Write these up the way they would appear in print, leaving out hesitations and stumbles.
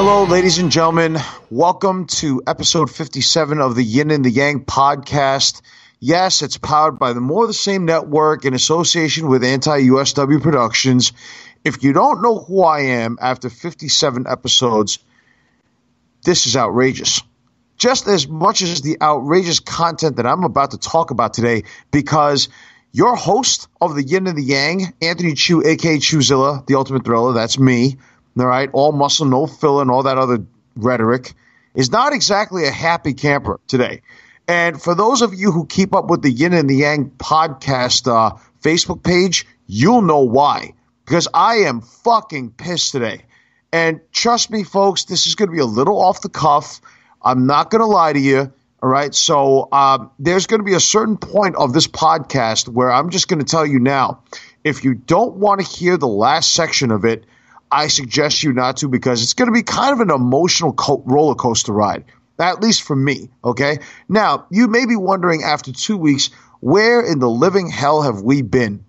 Hello, ladies and gentlemen. Welcome to episode 57 of the Yin and The Yang podcast. Yes, it's powered by the More of the Same network in association with Anti-USW Productions. If you don't know who I am after 57 episodes, this is outrageous. Just as much as the outrageous content that I'm about to talk about today, because your host of the Yin and The Yang, Anthony Chu, a.k.a. Chuzilla, the Ultimate Thriller, that's me, all right, all muscle, no filler, and all that other rhetoric, is not exactly a happy camper today. And for those of you who keep up with the Yin and The Yang podcast Facebook page, you'll know why. Because I am fucking pissed today. And trust me, folks, this is going to be a little off the cuff. I'm not going to lie to you, all right? So there's going to be a certain point of this podcast where I'm just going to tell you now, if you don't want to hear the last section of it, I suggest you not to, because it's going to be kind of an emotional roller coaster ride, at least for me, okay? Now, you may be wondering after 2 weeks, where in the living hell have we been?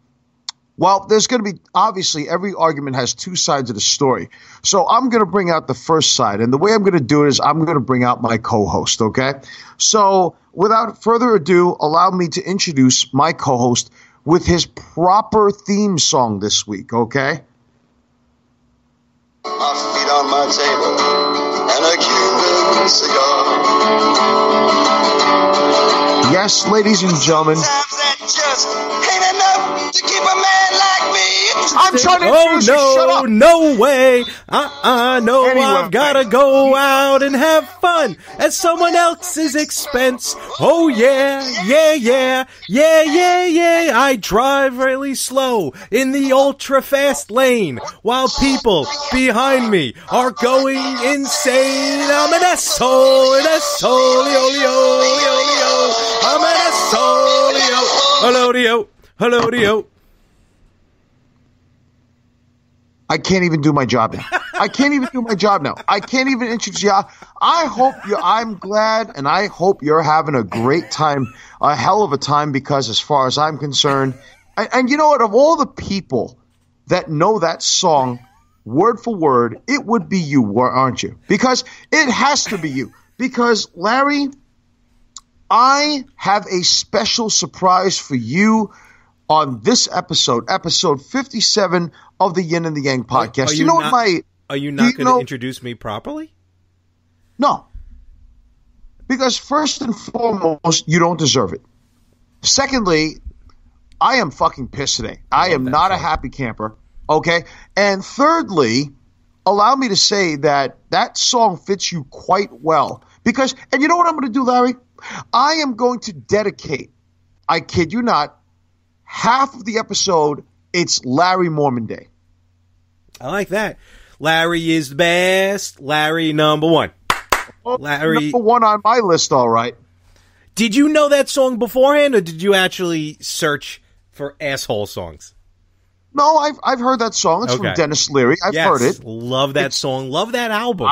Well, there's going to be, obviously, every argument has two sides of the story. So I'm going to bring out the first side. And the way I'm going to do it is I'm going to bring out my co-host, okay? So without further ado, allow me to introduce my co-host with his proper theme song this week, okay? My feet on my table and a Cuban cigar. Yes, ladies and gentlemen. Sometimes that just ain't enough to keep a man like me. I'm trying to introduce you. Shut up. No way. No, Anyway, I've gotta go out and have fun at someone else's expense. Oh yeah. I drive really slow in the ultra fast lane while people behind me are going insane. I'm an asshole, I'm an asshole, hello. I can't even do my job now. I can't even introduce you. I'm glad, and I hope you're having a great time, a hell of a time, because as far as I'm concerned, and you know what, of all the people that know that song word for word, it would be you, aren't you? Because it has to be you. Because, Larry, I have a special surprise for you on this episode 57 of the Yin and The Yang podcast. Are you not going to introduce me properly? No. Because first and foremost, you don't deserve it. Secondly, I am fucking pissed today. I am not a happy camper, okay? And thirdly, allow me to say that song fits you quite well. Because, and you know what I'm going to do, Larry? I am going to dedicate, I kid you not, half of the episode, it's Larry Mormon Day. I like that. Larry is the best. Larry number one. Larry number one on my list, all right. Did you know that song beforehand, or did you actually search for asshole songs? No, I've heard that song. It's from Dennis Leary. I've heard it. Love that song. Love that album.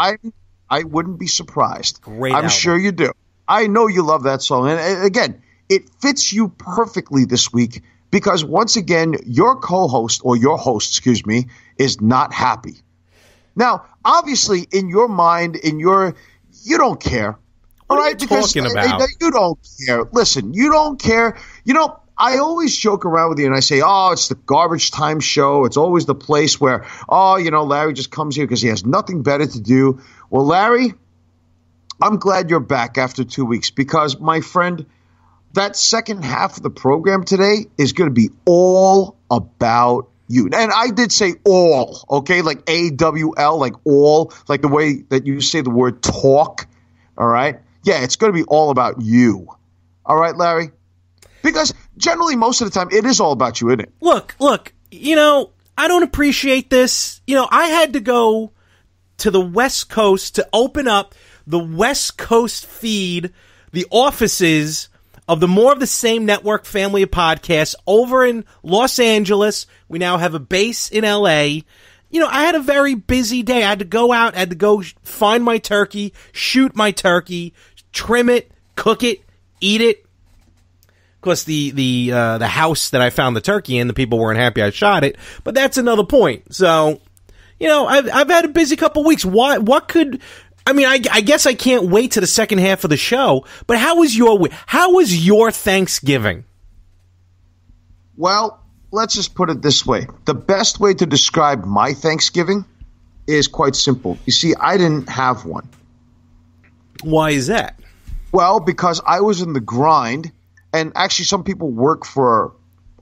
I wouldn't be surprised. Great I'm album. sure you do. I know you love that song. And again, it fits you perfectly this week because once again, your co-host or your host, excuse me, is not happy. Now, obviously, in your mind, you don't care. What are you talking about? You don't care. Listen, you don't care. You know, I always joke around with you and I say, oh, it's the garbage time show. It's always the place where, Larry just comes here because he has nothing better to do. Well, Larry, I'm glad you're back after 2 weeks because, my friend, that second half of the program today is going to be all about you. And I did say all, okay, like AWL, like all, like the way that you say the word talk, all right? Yeah, it's going to be all about you. All right, Larry? Because generally, most of the time, it is all about you, isn't it? Look, I don't appreciate this. I had to go to the West Coast to open up the West Coast feed, the offices of the More of the Same network family of podcasts over in Los Angeles. We now have a base in LA. I had a very busy day. I had to go out, find my turkey, shoot my turkey, trim it, cook it, eat it. Of course, the house that I found the turkey in, the people weren't happy I shot it, but that's another point. So, I've had a busy couple weeks. What could? I mean, I guess I can't wait to the second half of the show. But how was your week? How was your Thanksgiving? Well, let's just put it this way. The best way to describe my Thanksgiving is quite simple. You see, I didn't have one. Why is that? Well, because I was in the grind, and actually some people work for,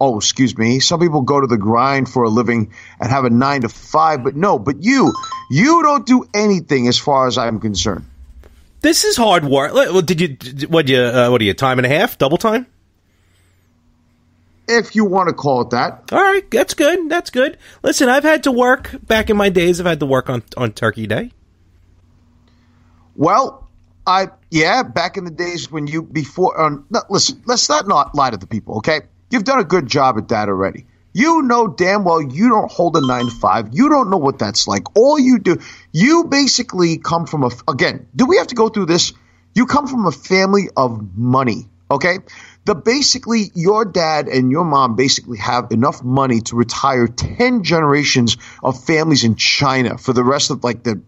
some people go to the grind for a living and have a 9 to 5, but you don't do anything as far as I'm concerned. This is hard work. What are you, time and a half, double time? If you want to call it that. All right, that's good. That's good. Listen, I've had to work back in my days. I've had to work on Turkey Day. Well, back in the days when listen, let's not lie to the people, okay? You've done a good job at that already. You know damn well you don't hold a 9 to 5. You don't know what that's like. All you do, you basically come from do we have to go through this? You come from a family of money, okay? Basically, your dad and your mom basically have enough money to retire 10 generations of families in China for the rest of the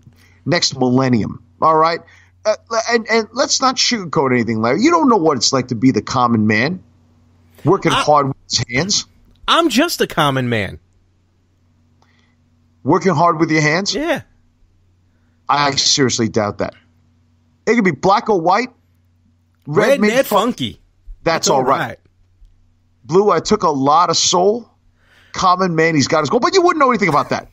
next millennium. All right? And let's not sugarcoat anything, Larry. You don't know what it's like to be the common man, working hard with his hands. I'm just a common man. Working hard with your hands? Yeah. I seriously doubt that. It could be black or white. Red made funky. That's all right. Blue, I took a lot of soul. Common man, he's got his goal. But you wouldn't know anything about that.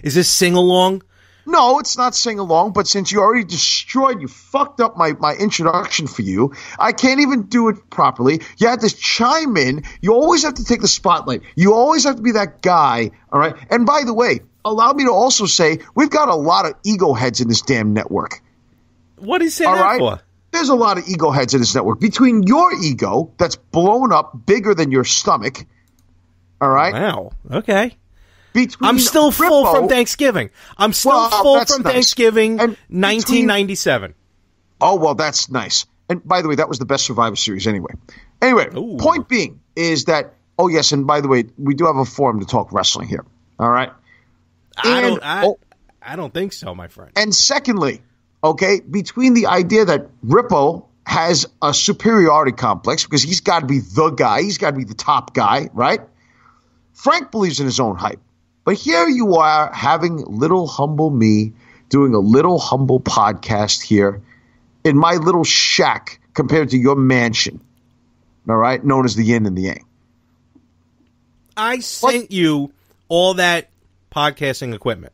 Is this sing-along? No, it's not sing-along. But since you already you fucked up my introduction for you. I can't even do it properly. You had to chime in. You always have to take the spotlight. You always have to be that guy, all right? And by the way, allow me to also say we've got a lot of ego heads in this damn network. What do you say that for? There's a lot of ego heads in this network. Between your ego that's blown up bigger than your stomach, all right? Wow. Okay. I'm still full from Thanksgiving. Thanksgiving, 1997. Oh, well, that's nice. And by the way, that was the best Survivor Series anyway. Anyway, Point being is that, oh, yes, and by the way, we do have a forum to talk wrestling here, all right? I don't think so, my friend. And secondly, okay, between the idea that Rippo has a superiority complex because he's got to be the guy, he's got to be the top guy, right? Frank believes in his own hype. But here you are having little humble me doing a little humble podcast here in my little shack compared to your mansion, all right, known as the Yin and The Yang. I sent you all that podcasting equipment.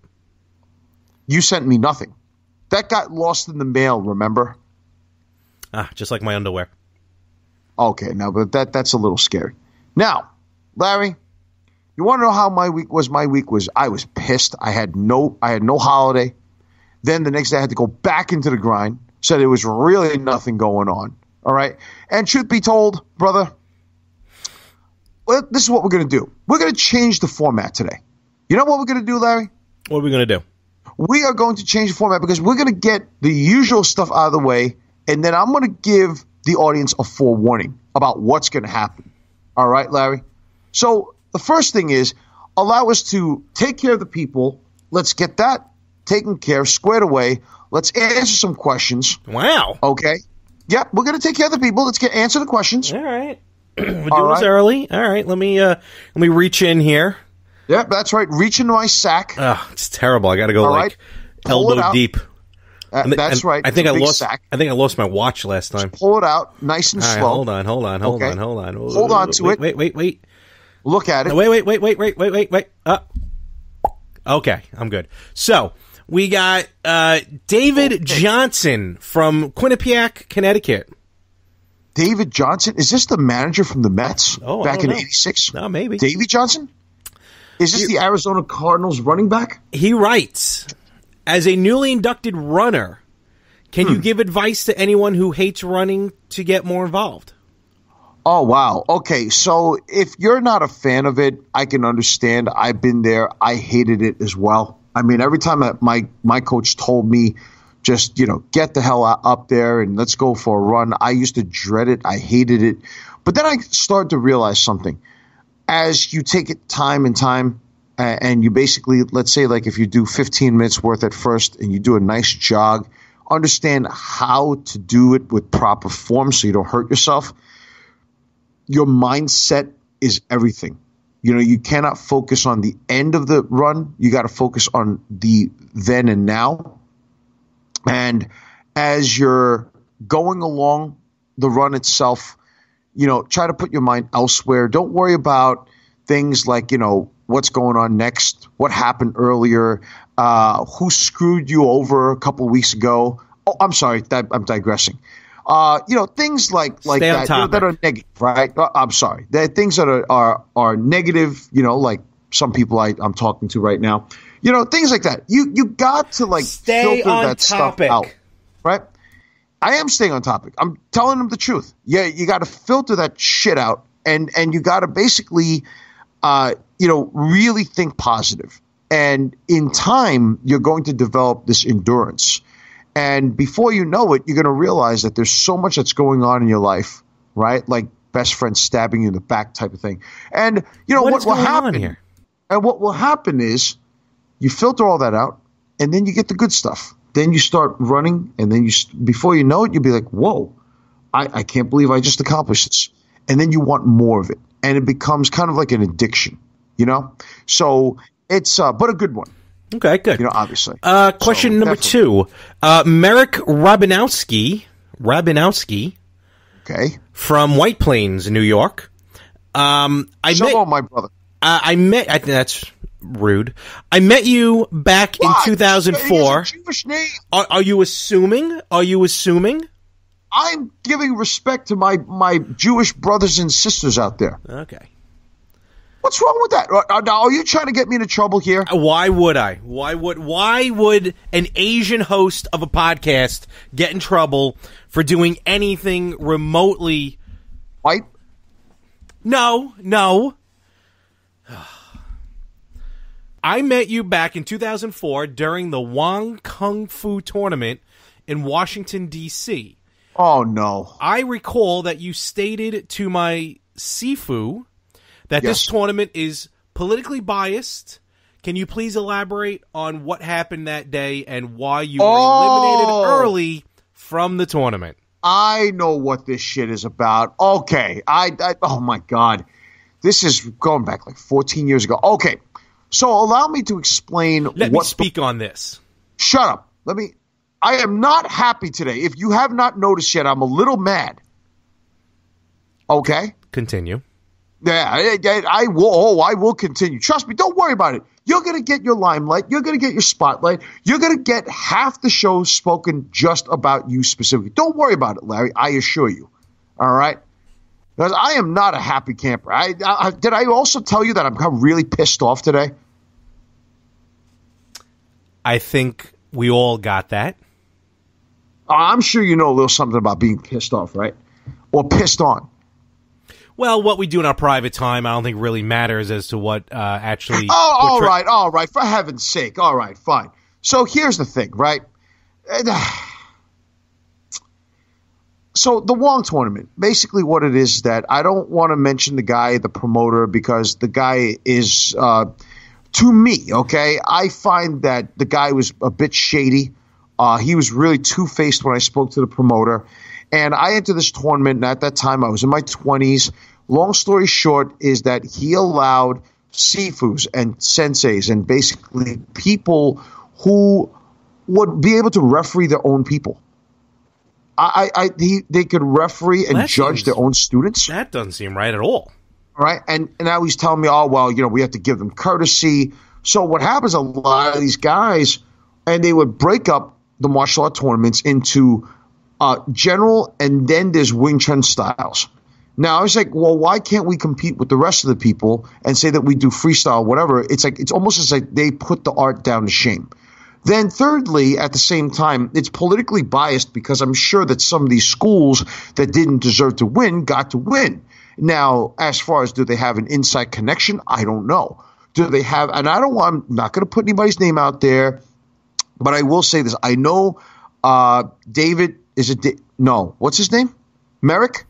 You sent me nothing. That got lost in the mail, remember? Just like my underwear. Okay, now, but that's a little scary. Now, Larry, you want to know how my week was? My week was I was pissed. I had no holiday. Then the next day I had to go back into the grind. So there was really nothing going on. All right. And truth be told, brother, well, this is what we're going to do. We're going to change the format today. You know what we're going to do, Larry? What are we going to do? We are going to change the format because we're going to get the usual stuff out of the way, and then I'm going to give the audience a forewarning about what's going to happen. All right, Larry? So the first thing is allow us to take care of the people. Let's get that taken care of, squared away. Let's answer some questions. Wow. Okay? Yep, we're going to take care of the people. Let's answer the questions. All right. We're doing this early. All right, let me reach in here. Yep, that's right. Reach into my sack. It's terrible. I got to go elbow deep. That's right. I think I lost my watch last time. Just pull it out, nice and slow. Hold on. Hold on to it. Wait. Look at it. Wait. Okay, I'm good. So we got David Johnson from Quinnipiac, Connecticut. David Johnson? Is this the manager from the Mets back in '86? No, maybe. Davey Johnson? Is this the Arizona Cardinals running back? He writes, as a newly inducted runner, can you give advice to anyone who hates running to get more involved? Oh, wow. Okay, so if you're not a fan of it, I can understand. I've been there. I hated it as well. I mean, every time that my coach told me, just, get the hell up there and let's go for a run, I used to dread it. I hated it. But then I started to realize something. As you take it time and and you basically, let's say like if you do 15 minutes worth at first and you do a nice jog, understand how to do it with proper form so you don't hurt yourself. Your mindset is everything. You know, you cannot focus on the end of the run. You got to focus on the then and now. And as you're going along the run itself, you know, try to put your mind elsewhere. Don't worry about things like, you know, what's going on next, what happened earlier, who screwed you over a couple of weeks ago. Oh, I'm sorry, I'm digressing. You know, things like that, you know, that are negative, right? I'm sorry. There are things that are negative, you know, like some people I'm talking to right now. You know, things like that. You got to like stay filter on that topic. stuff out, right? I am staying on topic. I'm telling them the truth. Yeah, you got to filter that shit out, and you got to basically, you know, really think positive. And in time, you're going to develop this endurance. And before you know it, you're going to realize that there's so much that's going on in your life, right? Like best friend stabbing you in the back type of thing. And you know what will happen here? And what will happen is you filter all that out, and then you get the good stuff. Then you start running, and then before you know it, you'll be like, whoa, I can't believe I just accomplished this. And then you want more of it. And it becomes kind of like an addiction, you know? So it's but a good one. Okay, good. You know, obviously. Question number two. Merrick Rabinowski. Okay. From White Plains, New York. My brother. I think that's rude. I met you back in 2004. Jewish name. Are you assuming? I'm giving respect to my Jewish brothers and sisters out there. Okay. What's wrong with that? Are you trying to get me into trouble here? Why would I? Why would an Asian host of a podcast get in trouble for doing anything remotely white? No. I met you back in 2004 during the Wong Kung Fu tournament in Washington, D.C. Oh, no. I recall that you stated to my Sifu that this tournament is politically biased. Can you please elaborate on what happened that day and why you were eliminated early from the tournament? I know what this shit is about. Okay. Oh, my God. This is going back like 14 years ago. Okay. So allow me to explain. Let me speak on this. Shut up. I am not happy today. If you have not noticed yet, I'm a little mad. Okay? Continue. Yeah, I will. I will continue. Trust me. Don't worry about it. You're going to get your limelight. You're going to get your spotlight. You're going to get half the show spoken just about you specifically. Don't worry about it, Larry. I assure you. All right? Because I am not a happy camper. Did I also tell you that I'm really pissed off today? I think we all got that. I'm sure you know a little something about being pissed off, right? Or pissed on. Well, what we do in our private time, I don't think really matters as to what actually. All right. For heaven's sake. All right, fine. So here's the thing, right? So the Wong tournament, basically what it is that I don't want to mention the guy, the promoter, because the guy is, to me, okay, I find that the guy was a bit shady. He was really two-faced when I spoke to the promoter. And I entered this tournament, and at that time I was in my 20s. Long story short is that he allowed sifus and senseis and basically people who would be able to referee their own people. They could referee and judge their own students. That doesn't seem right at all. Right? And now he's telling me, we have to give them courtesy. So what happens, a lot of these guys, and they would break up the martial art tournaments into general, and then there's Wing Chun styles. Now, I was like, well, why can't we compete with the rest of the people and say that we do freestyle, whatever? It's almost as like they put the art down to shame. Then thirdly, at the same time, it's politically biased because I'm sure that some of these schools that didn't deserve to win got to win. Now, as far as do they have an inside connection, I don't know. Do they have, and I'm not going to put anybody's name out there, but I will say this. I know David, no, what's his name? Merrick?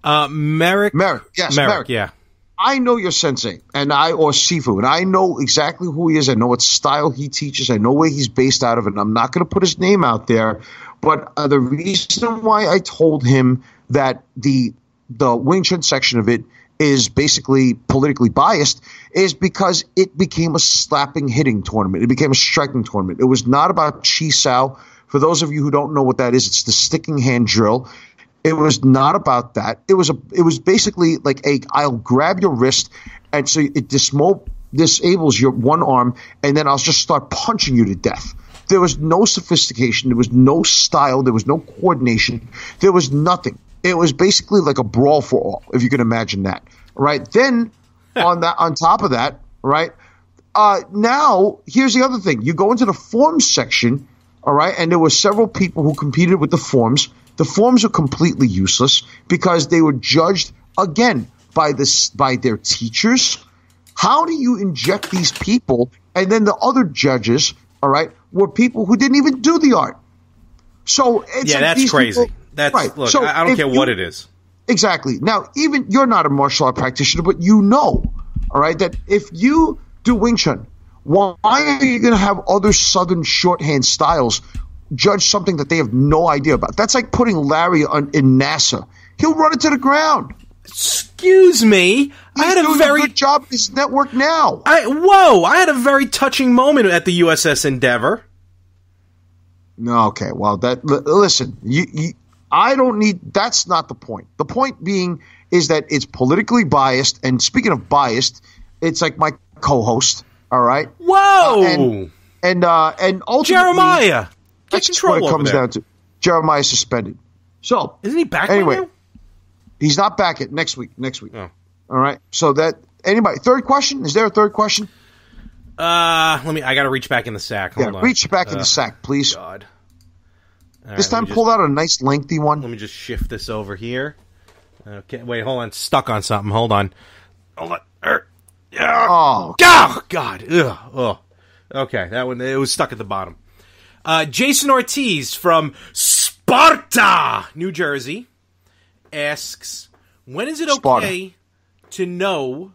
Merrick. Yes, Merrick. Yeah. I know your sensei or Sifu, and I know exactly who he is. I know what style he teaches. I know where he's based out of, and I'm not going to put his name out there. But the reason why I told him that the Wing Chun section of it is basically politically biased is because it became a slapping hitting tournament. It became a striking tournament. It was not about Chi Sao. For those of you who don't know what that is, it's the sticking hand drill. It was not about that. It was basically like I'll grab your wrist, and so it disables your one arm, and then I'll just start punching you to death. There was no sophistication. There was no style. There was no coordination. There was nothing. It was basically like a brawl for all, if you can imagine that. Right? Then on top of that, right? Now here's the other thing. You go into the forms section, all right, and there were several people who competed with the forms. The forms are completely useless because they were judged again by their teachers. How do you inject these people? And then the other judges, all right, were people who didn't even do the art. So it's that's crazy. People, that's right. Look, so I don't care what it is. Exactly. Now, even you're not a martial art practitioner, but you know, all right, that if you do Wing Chun, why are you going to have other Southern shorthand styles judge something that they have no idea about? That's like putting Larry in NASA. He'll run it to the ground. Excuse me. He's doing a good job in his network now. I had a very touching moment at the USS Endeavor. No, okay. Well, listen, I don't need. That's not the point. The point being is that it's politically biased. And speaking of biased, it's like my co-host. All right. Whoa. And ultimately, Jeremiah. That's what it comes down to. Jeremiah suspended. So isn't he back anyway? Right now? He's not back yet. Next week. Oh. All right. So anybody? Third question? Is there a third question? I got to reach back in the sack. Hold on. Reach back in the sack, please. God. This time, pull out a nice lengthy one. Let me just shift this over here. Okay. Wait. Hold on. Stuck on something. Hold on. Oh God. Ugh. Oh. Okay. That one. It was stuck at the bottom. Jason Ortiz from Sparta, New Jersey, asks, when is it okay to know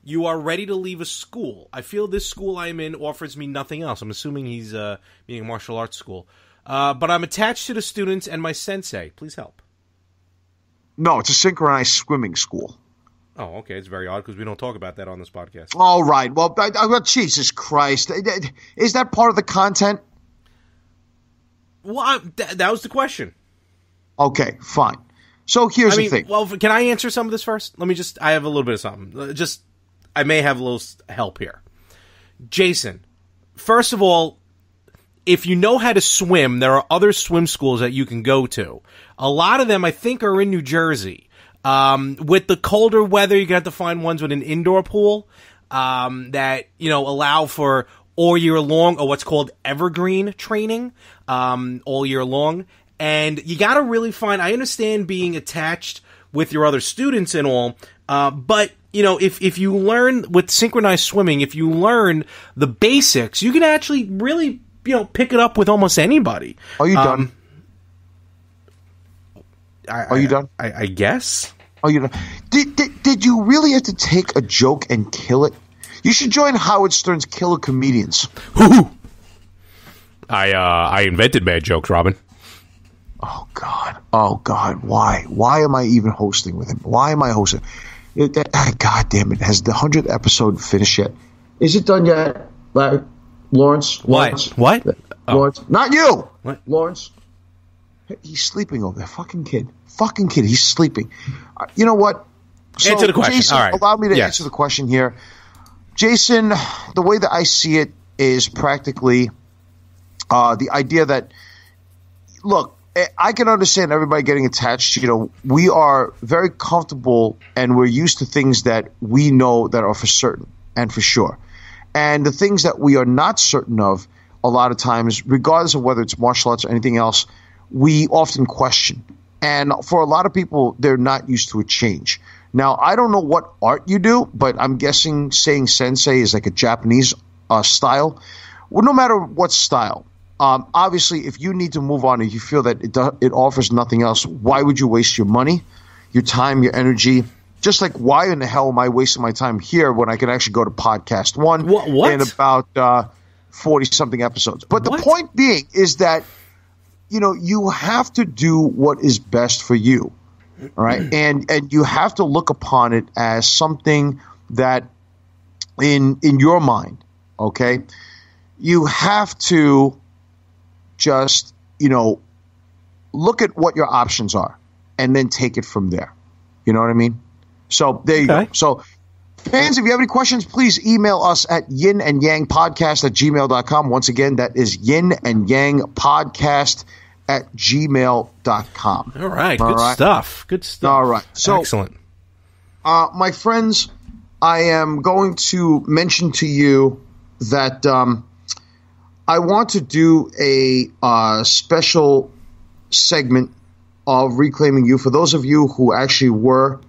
you are ready to leave a school? I feel this school I'm in offers me nothing else. I'm assuming he's being a martial arts school. But I'm attached to the students and my sensei. Please help. No, it's a synchronized swimming school. Oh, okay. It's very odd because we don't talk about that on this podcast. All right. Well, Jesus Christ. Is that part of the content? Well, that was the question. Okay, fine. So here's the thing. Well, can I answer some of this first? I have a little bit of something. I may have a little help here. Jason, first of all, if you know how to swim, there are other swim schools that you can go to. A lot of them, I think, are in New Jersey. With the colder weather, you're going to have to find ones with an indoor pool that, allow for all year long, or what's called evergreen training, all year long. And you got to really find, I understand being attached with your other students and all, but, if you learn with synchronized swimming, if you learn the basics, you can actually really, pick it up with almost anybody. Are you done? Are you done? I guess. Are you done? Did you really have to take a joke and kill it? You should join Howard Stern's Killer Comedians. I invented bad jokes, Robin. Oh God! Why? Why am I even hosting with him? Why am I hosting? God damn it! Has the 100th episode finished yet? Is it done yet, Larry? Lawrence? What? Lawrence? Not you. What? Lawrence? He's sleeping over there. Fucking kid. He's sleeping. You know what? So, answer the question. Jason, all right. Allow me to answer the question here. Jason, the way that I see it is practically the idea that, look, I can understand everybody getting attached. We are very comfortable and we're used to things that we know that are for certain and for sure. And the things that we are not certain of, a lot of times, regardless of whether it's martial arts or anything else, we often question. And for a lot of people, they're not used to a change. Now, I don't know what art you do, but I'm guessing saying sensei is like a Japanese style. Well, no matter what style, obviously, if you need to move on and you feel that it offers nothing else, why would you waste your money, your time, your energy, Just like, why in the hell am I wasting my time here when I can actually go to podcast one What? in about 40-something episodes? But the point being is that, you have to do what is best for you, all right? And you have to look upon it as something that in your mind, okay, you have to just, look at what your options are and then take it from there. You know what I mean? So there you go. So fans, if you have any questions, please email us at yinandyangpodcast@gmail.com. Once again, that is yinandyangpodcast@gmail.com. All right. Good stuff. Good stuff. All right. So, excellent. My friends, I am going to mention to you that I want to do a special segment of Reclaiming You. For those of you who actually were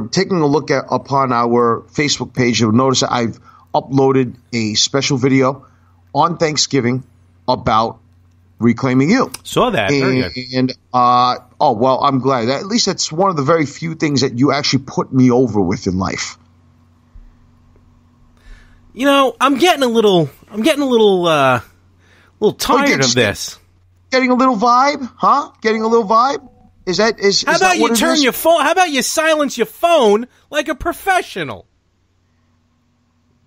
taking a look upon our Facebook page, you'll notice that I've uploaded a special video on Thanksgiving about Reclaiming You. Saw that. Very good. And well, I'm glad. At least that's one of the very few things that you actually put me over with in life. I'm getting a little tired of this. Getting a little vibe, huh? Getting a little vibe. Is that How about that what you it turn is? your phone? How about you silence your phone like a professional?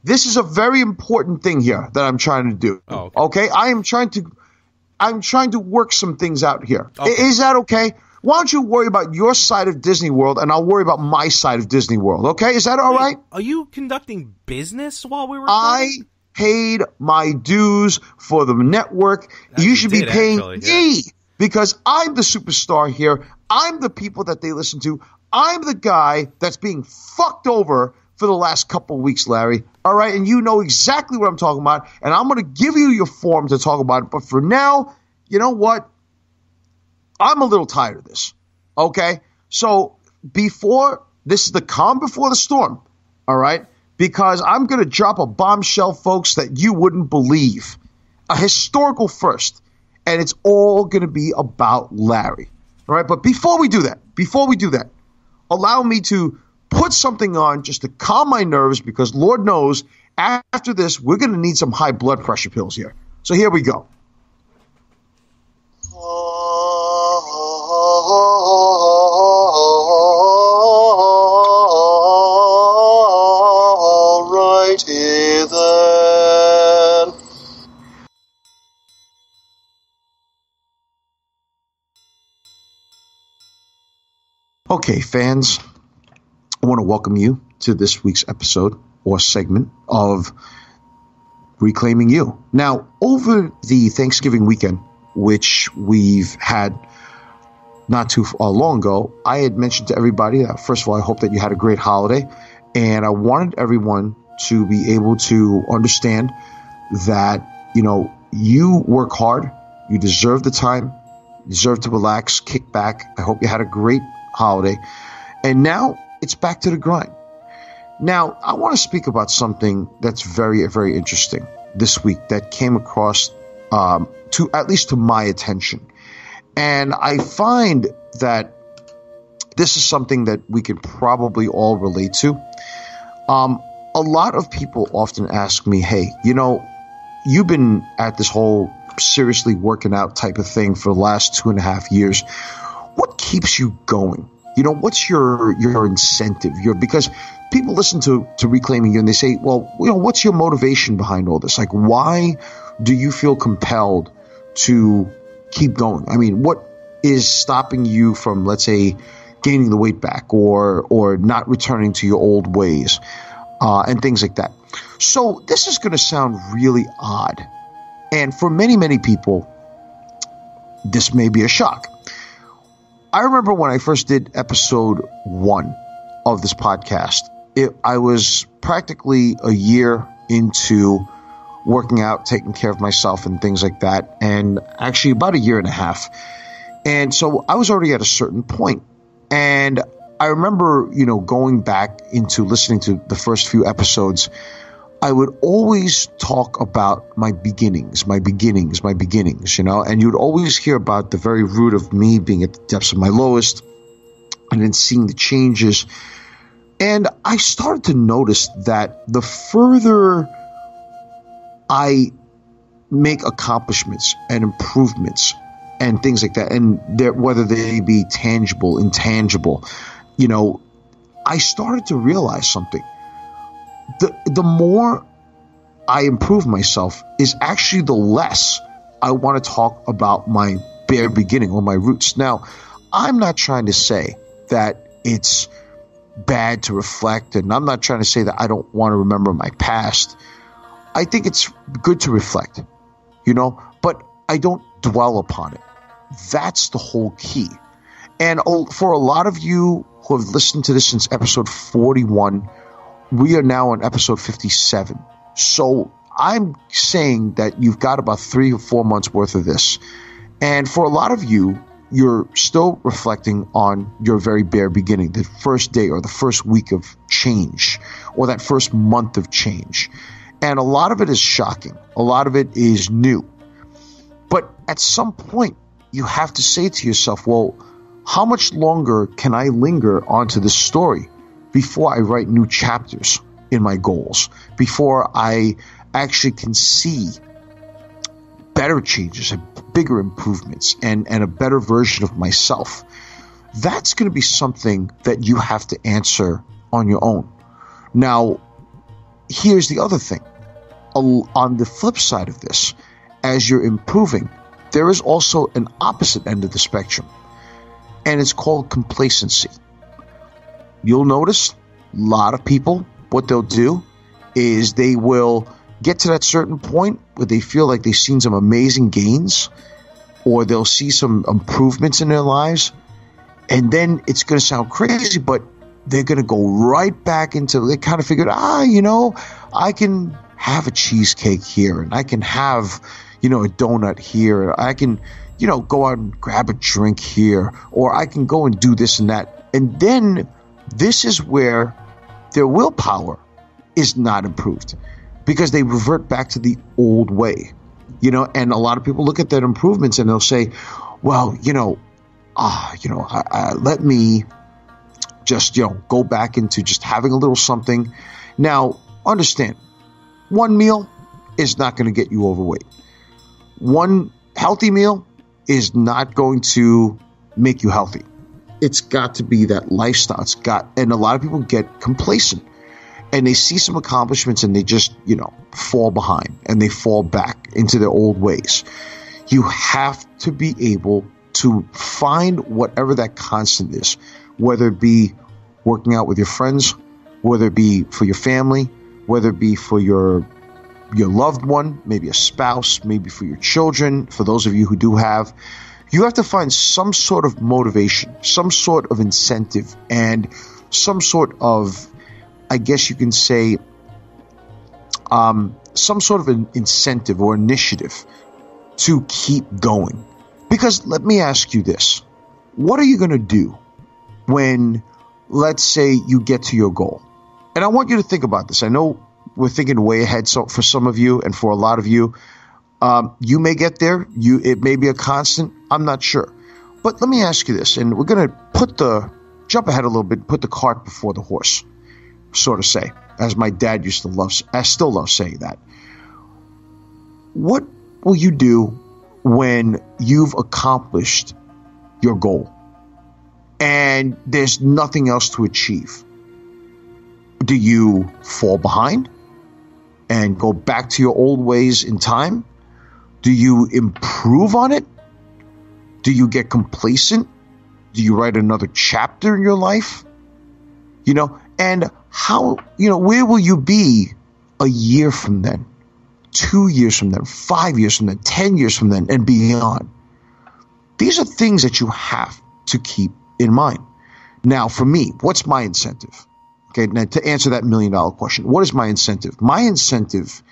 This is a very important thing here that I'm trying to do. Oh, okay. I'm trying to work some things out here. Okay. Is that okay? Why don't you worry about your side of Disney World and I'll worry about my side of Disney World, okay? Is that all right? Are you conducting business while we were I recording? paid my dues for the network. You should be paying me because I'm the superstar here. I'm the people that they listen to. I'm the guy that's being fucked over for the last couple of weeks, Larry. All right? And you know exactly what I'm talking about. And I'm going to give you your form to talk about it. But for now, you know what? I'm a little tired of this. Okay? So this is the calm before the storm. All right? Because I'm going to drop a bombshell, folks, that you wouldn't believe. A historical first. And it's all going to be about Larry. All right? But before we do that, allow me to put something on just to calm my nerves because Lord knows after this, we're going to need some high blood pressure pills here. So here we go. Alrighty then. Okay, fans, I want to welcome you to this week's episode or segment of Reclaiming You. Now, over the Thanksgiving weekend, which we've had not too long ago, I had mentioned to everybody that, first of all, I hope that you had a great holiday, and I wanted everyone to be able to understand that, you work hard, you deserve the time, you deserve to relax, kick back. I hope you had a great holiday. And now it's back to the grind. Now, I want to speak about something that's very, very interesting this week that came across at least to my attention. And I find that this is something that we could probably all relate to. A lot of people often ask me, hey, you've been at this whole seriously working out type of thing for the last 2.5 years. What keeps you going? What's your incentive? Because people listen to Reclaiming You and they say, well, what's your motivation behind all this? Like, why do you feel compelled to keep going? I mean, what is stopping you from, let's say, gaining the weight back or not returning to your old ways and things like that? So this is going to sound really odd. And for many, many people, this may be a shock. I remember when I first did episode 1 of this podcast, I was practically a year into working out, taking care of myself and things like that, and actually about 1.5 years. And so I was already at a certain point. And I remember, going back into listening to the first few episodes, I would always talk about my beginnings, and you would always hear about the very root of me being at the depths of my lowest, and then seeing the changes. And I started to notice that the further I make accomplishments and improvements and things like that, and whether they be tangible, intangible, I started to realize something. The more I improve myself is actually the less I want to talk about my bare beginning or my roots. Now, I'm not trying to say that it's bad to reflect, and I'm not trying to say that I don't want to remember my past. I think it's good to reflect, but I don't dwell upon it. That's the whole key. And for a lot of you who have listened to this since episode 41, we are now on episode 57. So I'm saying that you've got about 3 or 4 months worth of this. And for a lot of you, you're still reflecting on your very bare beginning, the first day or the first week of change, or that first month of change. And a lot of it is shocking. A lot of it is new. But at some point, you have to say to yourself, well, how much longer can I linger onto this story before I write new chapters in my goals, before I actually can see better changes and bigger improvements and a better version of myself? That's going to be something that you have to answer on your own. Now, here's the other thing. On the flip side of this, as you're improving, there is also an opposite end of the spectrum, and it's called complacency. You'll notice a lot of people, what they'll do is they will get to that certain point where they feel like they've seen some amazing gains, or they'll see some improvements in their lives, and then it's going to sound crazy, but they're going to go right back into, they kind of figured, I can have a cheesecake here, and I can have, a donut here, I can, go out and grab a drink here, or I can go and do this and that. And then this is where their willpower is not improved, because they revert back to the old way, and a lot of people look at their improvements and they'll say, well, let me just, go back into just having a little something. Now, understand, one meal is not going to get you overweight. One healthy meal is not going to make you healthy. It's got to be that lifestyle. And a lot of people get complacent, and they see some accomplishments and they just, fall behind and they fall back into their old ways. You have to be able to find whatever that constant is, whether it be working out with your friends, whether it be for your family, whether it be for your loved one, maybe a spouse, maybe for your children, for those of you who do have. You have to find some sort of motivation, some sort of incentive, and some sort of, I guess you can say, some sort of an incentive or initiative to keep going. Because let me ask you this. What are you going to do when, let's say, you get to your goal? And I want you to think about this. I know we're thinking way ahead. So for some of you and for a lot of you, you may get there. It may be a constant. I'm not sure. But let me ask you this, and we're going to jump ahead a little bit, put the cart before the horse, sort of say, as my dad used to love, I still love saying that. What will you do when you've accomplished your goal and there's nothing else to achieve? Do you fall behind and go back to your old ways in time? Do you improve on it? Do you get complacent? Do you write another chapter in your life? And how, where will you be a year from then, 2 years from then, 5 years from then, 10 years from then, and beyond? These are things that you have to keep in mind. Now, for me, what's my incentive? Okay, now to answer that $1 million question, what is my incentive? My incentive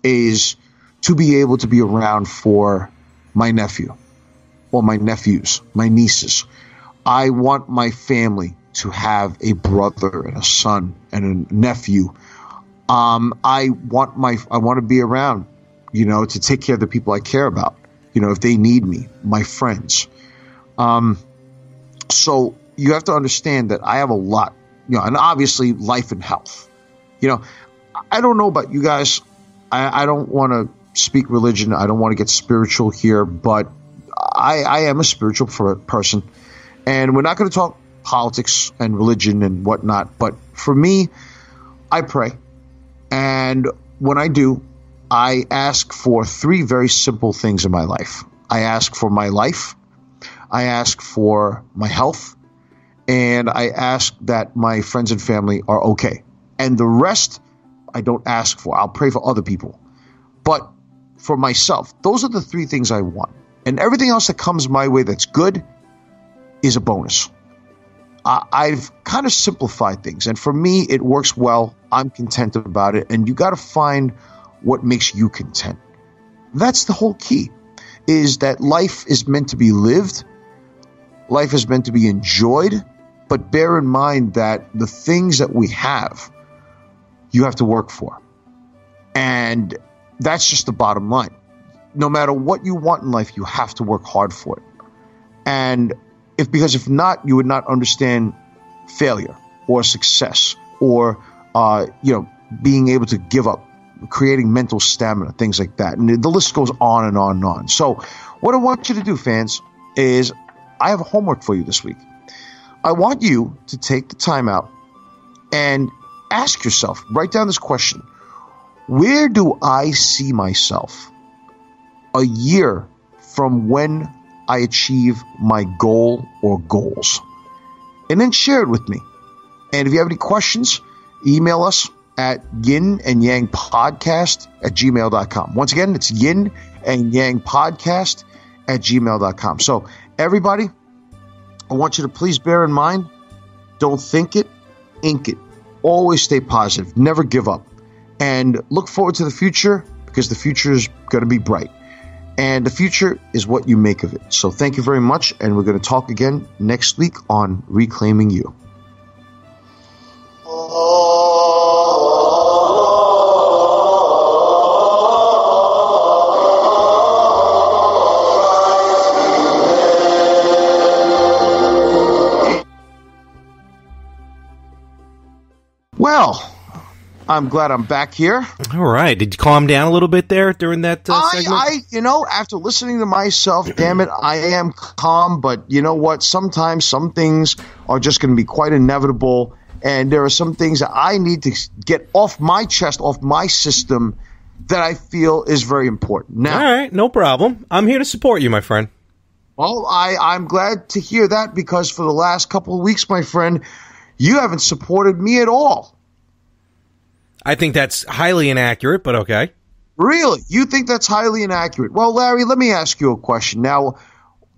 is to be able to be around for my nephew or my nephews, my nieces. I want my family to have a brother and a son and a nephew. I want to be around, to take care of the people I care about, if they need me, my friends. So you have to understand that I have a lot, and obviously life and health. I don't know about you guys. I don't want to speak religion. I don't want to get spiritual here, but I am a spiritual person. And we're not going to talk politics and religion and whatnot. But for me, I pray. And when I do, I ask for 3 very simple things in my life. I ask for my life. I ask for my health. And I ask that my friends and family are okay. And the rest, I don't ask for. I'll pray for other people. But for myself, those are the 3 things I want. And everything else that comes my way that's good is a bonus. I've kind of simplified things. And for me, it works well. I'm content about it. And you got to find what makes you content. That's the whole key, is that life is meant to be lived. Life is meant to be enjoyed. But bear in mind that the things that we have, you have to work for. And that's just the bottom line. No matter what you want in life, you have to work hard for it. And because if not, you would not understand failure or success or, being able to give up, creating mental stamina, things like that. And the list goes on and on and on. So what I want you to do, fans, is I have homework for you this week. I want you to take the time out and ask yourself, write down this question. Where do I see myself a year from when I achieve my goal or goals? And then share it with me. And if you have any questions, email us at yinandyangpodcast@gmail.com. Once again, it's yinandyangpodcast@gmail.com. So everybody, I want you to please bear in mind, don't think it, ink it. Always stay positive. Never give up. And look forward to the future, because the future is going to be bright. And the future is what you make of it. So thank you very much. And we're going to talk again next week on Reclaiming You. Well, I'm glad I'm back here. All right. Did you calm down a little bit there during that segment? After listening to myself, damn it, I am calm. But you know what? Sometimes some things are just going to be quite inevitable. And there are some things that I need to get off my chest, off my system, that I feel is very important. Now, all right. No problem. I'm here to support you, my friend. Well, I'm glad to hear that, because for the last couple of weeks, my friend, you haven't supported me at all. I think that's highly inaccurate, but okay. Really? You think that's highly inaccurate? Well, Larry, let me ask you a question. Now,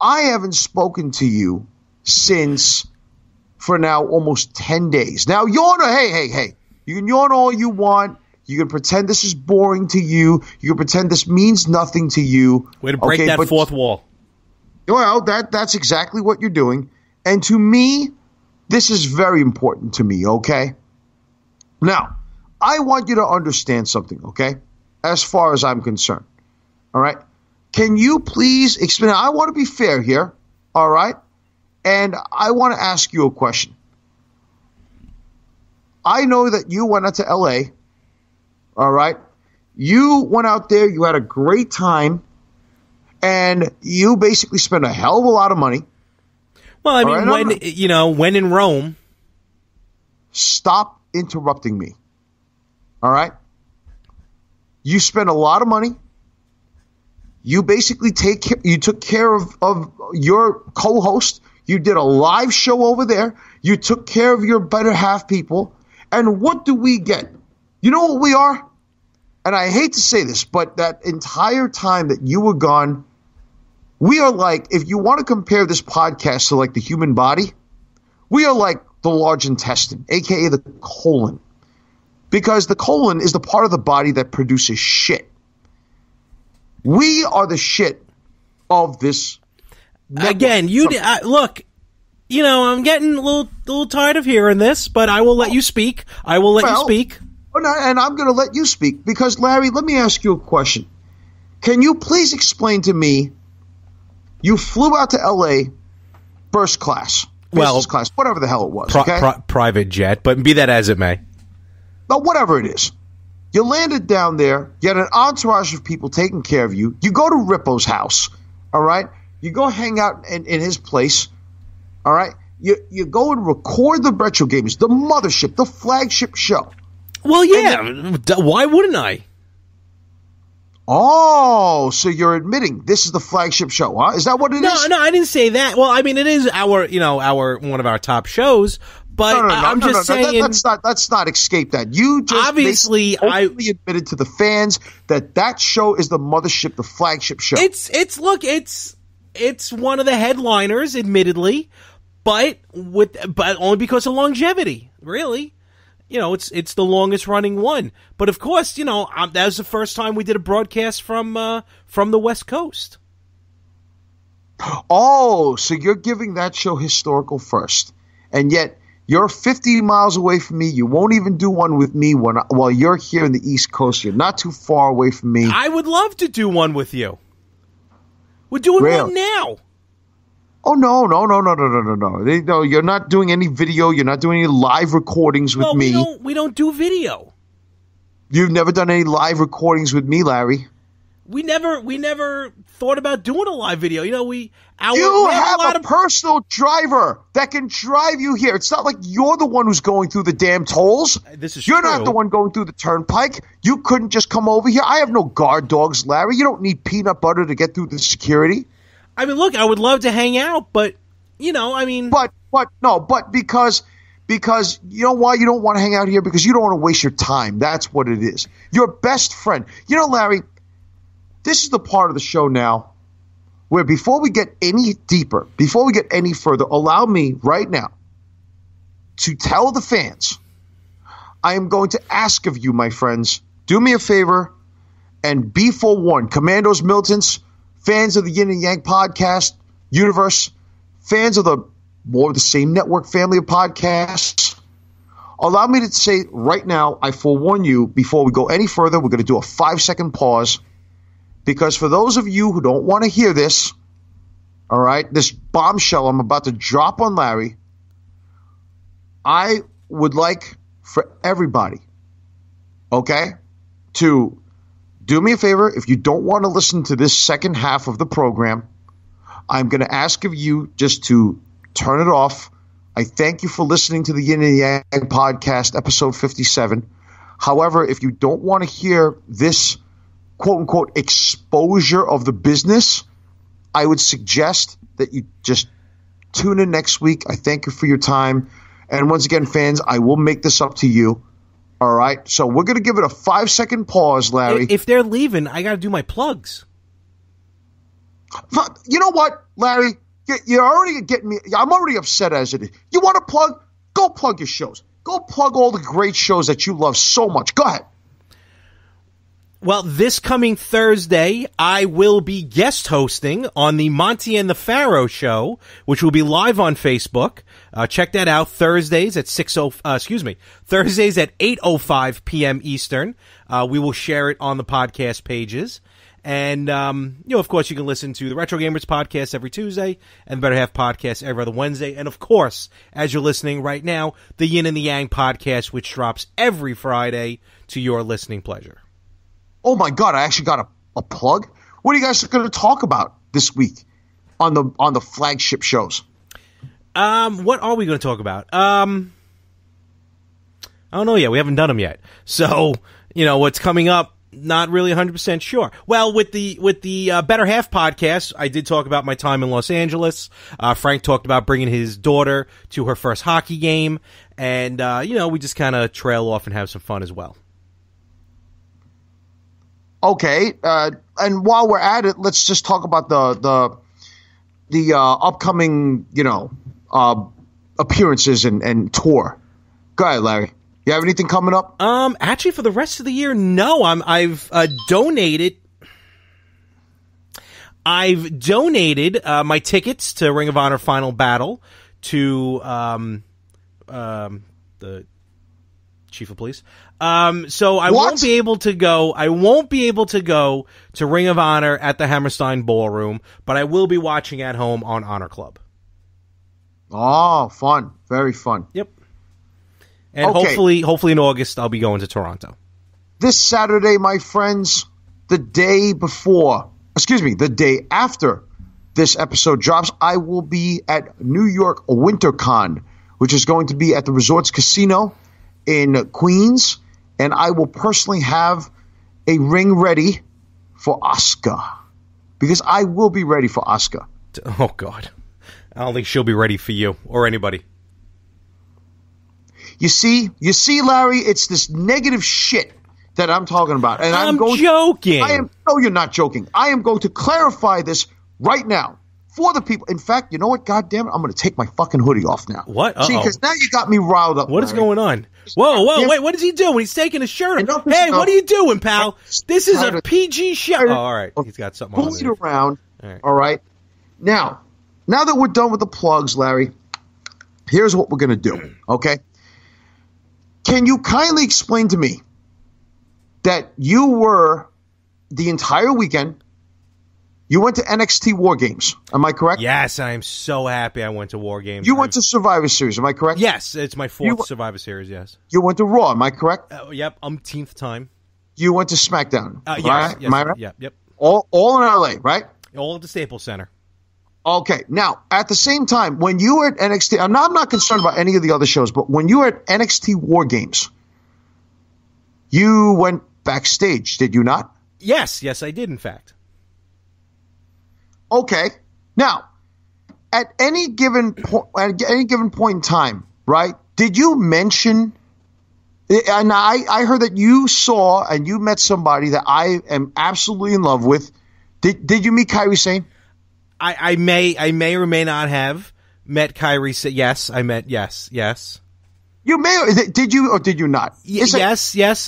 I haven't spoken to you for now almost 10 days. Now, yawn, hey. You can yawn all you want. You can pretend this is boring to you. You can pretend this means nothing to you. Way to break that fourth wall. Well, that's exactly what you're doing. And to me, this is very important to me, okay? Now, I want you to understand something, okay? As far as I'm concerned, all right? Can you please explain? I want to be fair here, all right? And I want to ask you a question. I know that you went out to L.A., all right? You went out there, you had a great time, and you basically spent a hell of a lot of money. Well, I mean, when in Rome. Stop interrupting me. All right? You spent a lot of money. You basically took care of your co-host. You did a live show over there. You took care of your better half people. And what do we get? You know what we are? And I hate to say this, but that entire time that you were gone, we are like, if you want to compare this podcast to like the human body, we are like the large intestine, a.k.a. the colon. Because the colon is the part of the body that produces shit. We are the shit of this network. Again, look, I'm getting a little tired of hearing this, but I will let you speak. You speak. And I'm going to let you speak because, Larry, let me ask you a question. Can you please explain to me, you flew out to L.A. first class. business class, whatever the hell it was. Private jet, but be that as it may. But whatever it is. You landed down there. You had an entourage of people taking care of you. You go to Rippo's house, all right? You go hang out in his place, all right? You go and record the retro games, the mothership, the flagship show. Well, yeah. Why wouldn't I? Oh, so you're admitting this is the flagship show, huh? Is that what it is? No, I didn't say that. Well, I mean, it is our one of our top shows. But I'm just saying, let's not escape that. You just obviously openly admitted to the fans that show is the mothership, the flagship show. It's one of the headliners, admittedly, but only because of longevity. Really, it's the longest running one. But of course, that was the first time we did a broadcast from the West Coast. Oh, so you're giving that show historical first, and yet. You're 50 miles away from me. You won't even do one with me while you're here in the East Coast. You're not too far away from me. I would love to do one with you. We're doing one now. Oh, no. No, you're not doing any video. You're not doing any live recordings with me. We don't do video. You've never done any live recordings with me, Larry. We never thought about doing a live video. You have a personal driver that can drive you here. It's not like you're the one who's going through the damn tolls. This is You're true. not the one going through the turnpike. You couldn't just come over here. I have no guard dogs, Larry. You don't need peanut butter to get through the security. I mean, look, I would love to hang out, but But because you know why you don't want to hang out here? Because you don't want to waste your time. That's what it is. Your best friend. Larry, this is the part of the show now where before we get any deeper, before we get any further, allow me right now to tell the fans, I am going to ask of you, my friends, do me a favor and be forewarned. Commandos, militants, fans of the Yin and Yang podcast universe, fans of the more of the same network family of podcasts, allow me to say right now, I forewarn you, before we go any further, we're going to do a 5-second pause. Because for those of you who don't want to hear this, all right, this bombshell I'm about to drop on Larry, I would like for everybody, okay, to do me a favor. If you don't want to listen to this second half of the program, I'm going to ask of you just to turn it off. I thank you for listening to the Yin and Yang podcast, episode 57. However, if you don't want to hear this quote-unquote exposure of the business, I would suggest that you just tune in next week. I thank you for your time. And once again, fans, I will make this up to you. All right? So we're going to give it a 5-second pause, Larry. If they're leaving, I got to do my plugs. You know what, Larry? You're already getting me. I'm already upset as it is. You want to plug? Go plug your shows. Go plug all the great shows that you love so much. Go ahead. Well, this coming Thursday, I will be guest hosting on the Monty and the Pharaoh show, which will be live on Facebook. Check that out Thursdays at Thursdays at 8:05 p.m. Eastern. We will share it on the podcast pages. And, of course, you can listen to the Retro Gamers podcast every Tuesday and the Better Half podcast every other Wednesday. And, of course, as you're listening right now, the Yin and the Yang podcast, which drops every Friday to your listening pleasure. Oh, my God, I actually got a plug. What are you guys going to talk about this week on the flagship shows? What are we going to talk about? I don't know yet. We haven't done them yet. So, what's coming up, not really 100% sure. Well, with the Better Half podcast, I did talk about my time in Los Angeles. Frank talked about bringing his daughter to her first hockey game. And, we just kind of trail off and have some fun as well. Okay, and while we're at it, let's just talk about the upcoming, appearances and tour. Go ahead, Larry. You have anything coming up? Actually, for the rest of the year, no. I've donated. I've donated my tickets to Ring of Honor Final Battle to the Chief of Police. So I won't be able to go. I won't be able to go to Ring of Honor at the Hammerstein Ballroom, but I will be watching at home on Honor Club. Oh, fun. Very fun. Yep. And Okay. hopefully in August, I'll be going to Toronto. This Saturday, my friends, the day after this episode drops, I will be at New York WinterCon, which is going to be at the Resorts Casino in Queens, and I will personally have a ring ready for Asuka, because I will be ready for Asuka. Oh, God. I don't think she'll be ready for you or anybody. You see, Larry, it's this negative shit that I'm talking about. And I'm joking. No, you're not joking. I am going to clarify this right now for the people. In fact, you know what? God damn it, I'm going to take my fucking hoodie off now. What? Uh-oh. See, because now you got me riled up. What is going on? Whoa, wait, what does he do when he's taking his shirt off? Hey, what are you doing, pal? This is a PG show. Oh, all right. He's got something on. Pull it around. All right. Now that we're done with the plugs, Larry, here's what we're going to do, okay? Can you kindly explain to me that you were the entire weekend, you went to NXT War Games, am I correct? Yes, I am so happy I went to War Games. You went to Survivor Series, am I correct? Yes, it's my fourth Survivor Series, yes. You went to Raw, am I correct? Yep, umpteenth time. You went to SmackDown, yes, right? yes, am I right? Yep. All in LA, right? All at the Staples Center. Okay, now, at the same time, when you were at NXT, I'm not concerned about any of the other shows, but when you were at NXT War Games, you went backstage, did you not? Yes, I did, in fact. Okay, now, at any given point in time, right, did you mention, and I heard that you saw and you met somebody that I am absolutely in love with. Did you meet Kairi Sane? I may or may not have met Kairi. Yes, I met. Yes. You may. Did you or did you not? Yes.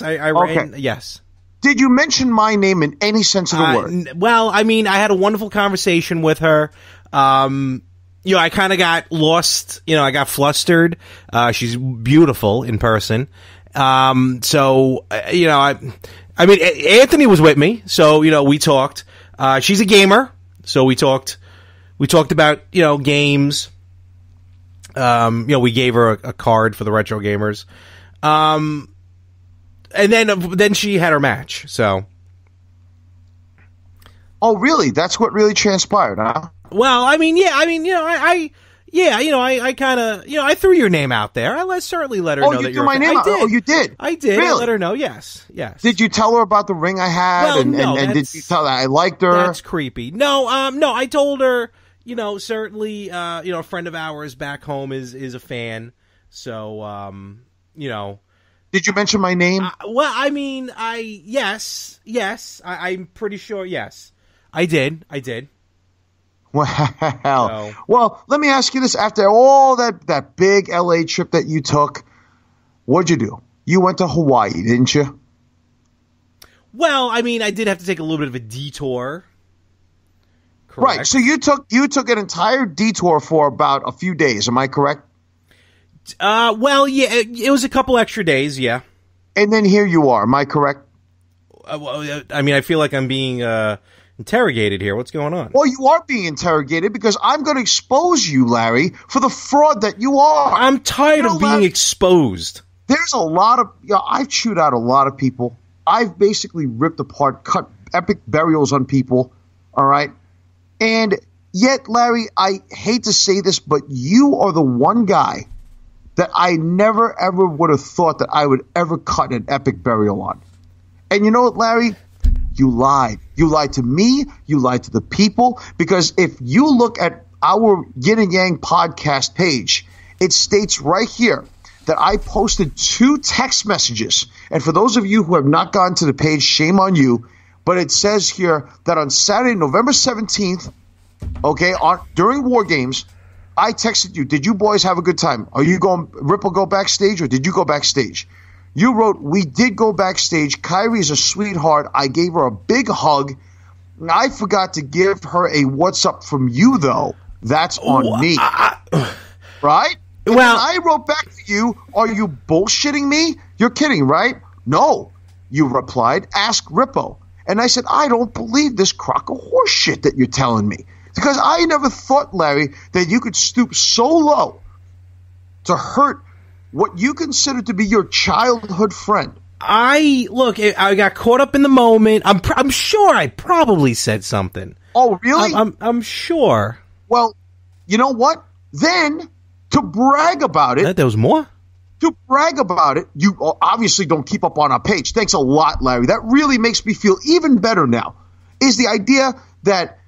I ran. Okay. Yes. Did you mention my name in any sense of the word? Well, I mean, I had a wonderful conversation with her. I kind of got lost. I got flustered. She's beautiful in person. I mean, Anthony was with me, so we talked. She's a gamer, so we talked. We talked about, games. We gave her a card for the retro gamers. And then she had her match, so. Oh, really? That's what really transpired, huh? Well, I kind of, I threw your name out there. I certainly let her know that you're my name out. Oh, you did? I did. Really? I let her know, yes. Did you tell her about the ring I had? Well, and did you tell her I liked her? That's creepy. No, I told her, certainly, a friend of ours back home is a fan. So, Did you mention my name? Well, I mean, yes. I'm pretty sure, yes. I did. Wow. Well, let me ask you this. After all that big LA trip that you took, what'd you do? You went to Hawaii, didn't you? Well, I mean, I did have to take a little bit of a detour. Correct. Right. So you took an entire detour for about a few days. Am I correct? Well, yeah, it was a couple extra days, yeah. And then here you are. Am I correct? Well, I mean, I feel like I'm being interrogated here. What's going on? Well, you are being interrogated because I'm going to expose you, Larry, for the fraud that you are. I'm tired of being exposed. There's a lot of I've chewed out a lot of people. I've basically ripped apart, cut epic burials on people. All right. And yet, Larry, I hate to say this, but you are the one guy that I never, ever would have thought that I would ever cut an epic burial on. And you know what, Larry? You lied. You lied to me. You lied to the people. Because if you look at our Yin and Yang podcast page, it states right here that I posted 2 text messages. And for those of you who have not gone to the page, shame on you. But it says here that on Saturday, November 17th, during War Games, I texted you, did you boys have a good time? Are you going, Ripple go backstage or did you go backstage? You wrote, we did go backstage. Kyrie's a sweetheart. I gave her a big hug. I forgot to give her a what's up from you, though. That's on me. Right? And well, I wrote back to you, are you bullshitting me? You're kidding, right? No. You replied, ask Rippo. And I said, I don't believe this crock of horse shit that you're telling me. Because I never thought, Larry, that you could stoop so low to hurt what you consider to be your childhood friend. I got caught up in the moment. I'm sure I probably said something. Oh, really? I'm sure. Well, you know what? Then, to brag about it... There was more? To brag about it, you obviously don't keep up on our page. Thanks a lot, Larry. That really makes me feel even better now, is the idea that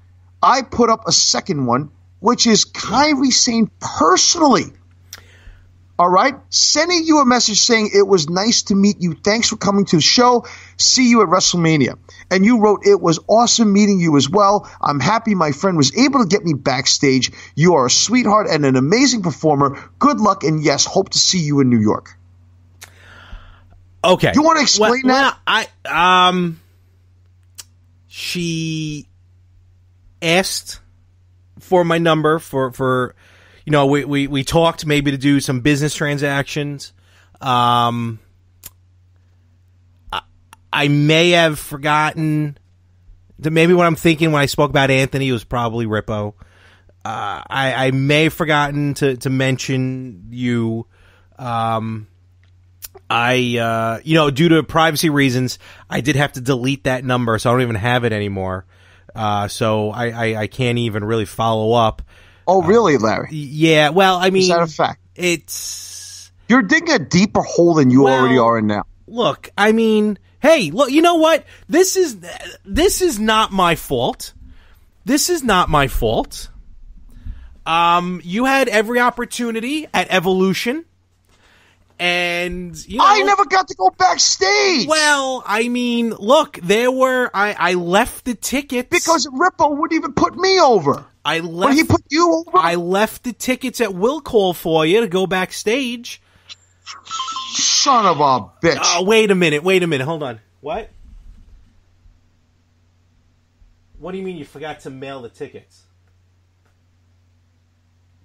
I put up a second one, which is Kyrie saying personally, all right, sending you a message saying it was nice to meet you. Thanks for coming to the show. See you at WrestleMania. And you wrote, it was awesome meeting you as well. I'm happy my friend was able to get me backstage. You are a sweetheart and an amazing performer. Good luck, and yes, hope to see you in New York. Okay. You want to explain that? She asked for my number for we talked maybe to do some business transactions. I may have forgotten that maybe what I'm thinking when I spoke about Anthony was probably Rippo. I may have forgotten to mention you. Due to privacy reasons, I did have to delete that number, so I don't even have it anymore. So I can't even really follow up. Oh, really, Larry? Yeah, well, I mean... Is that a fact? You're digging a deeper hole than you already are in now. Look, I mean... Hey, look, you know what? This is not my fault. This is not my fault. You had every opportunity at Evolution. And, I never got to go backstage. Well, I mean, look, I left the tickets. Because Rippo wouldn't even put me over. But he put you over? I left the tickets at Will Call for you to go backstage. Son of a bitch. Oh, wait a minute. Hold on. What? What do you mean you forgot to mail the tickets?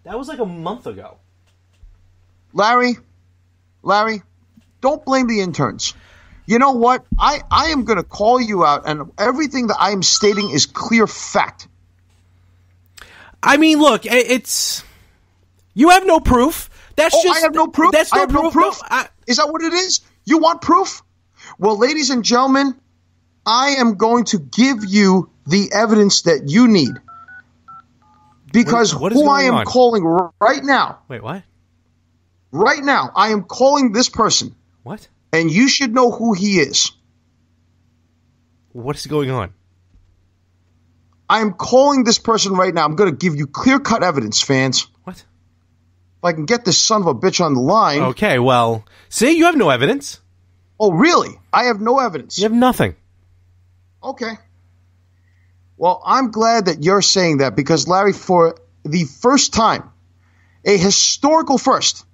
That was like a month ago. Larry, don't blame the interns. You know what? I am going to call you out, and everything that I am stating is clear fact. I mean, look, you have no proof. I have no proof? That's no I have no proof? No, is that what it is? You want proof? Well, ladies and gentlemen, I am going to give you the evidence that you need. Because who I am calling right now... Wait, what? Right now, I am calling this person. What? And you should know who he is. What is going on? I am calling this person right now. I'm going to give you clear-cut evidence, fans. What? If I can get this son of a bitch on the line... Okay, well, see, you have no evidence. Oh, really? I have no evidence. You have nothing. Okay. Well, I'm glad that you're saying that because, Larry, for the first time, a historical first,